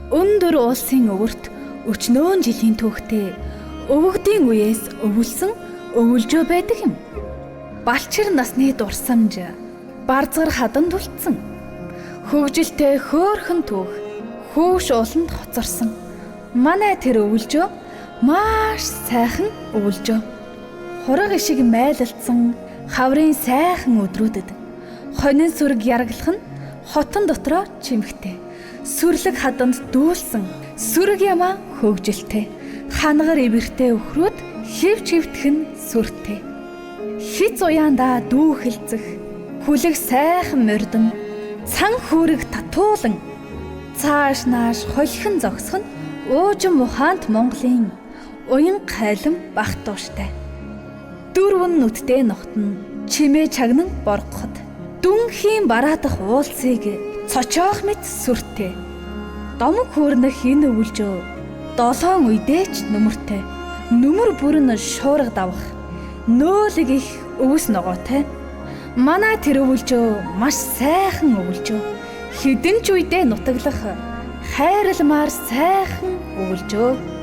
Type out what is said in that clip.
Өндөр улсын өвөрт өчнөөн жилийн түүхтэй өвөгдийн үеэс өвөлсөн өвөлжөө байдаг юм. Балчир насны дурсамж барзгар хадан түлцсэн. Хөгжилтэй хөөхөн түүх хөөш ууланд хоцорсон. Манай тэр өвөлжөө маш сайхан өвөлжөө. Хураг ишиг майлалцсан хаврын сайхан өдрүүдэд хонин сүрэг яргалах нь хотон дотроо чимхтэй. Сүрлэг хаданд дүүлсэн сүрэг ямаа хөгжилтэй. Ханагар ивэртэй өхрүүд хевч хевтгэн сүртэй. Хиц уяанда дүүхэлцэх хүлэг сайхан мордон цан хүүрэг татуулан цааш нааш холихон зогсох нь уужин мухаант Монголын уян хайлан бах тууштай. Дөрвөн нүдтэй нохт нь чимээ чагнан боргоход дүнхийн бараадах уулсыг цочоох мэт сүртэй. Домог хөөрнөх энэ өвөлжөө долоон үедээч нүмертэй. Нүмер бүрэн шуурга давах нөөлөг их өвс ногоотой. Манай тэр өвөлжөө маш сайхан өвөлжөө. Хэдэн ч үедээ нутаглах хайралмаар сайхан өвөлжөө.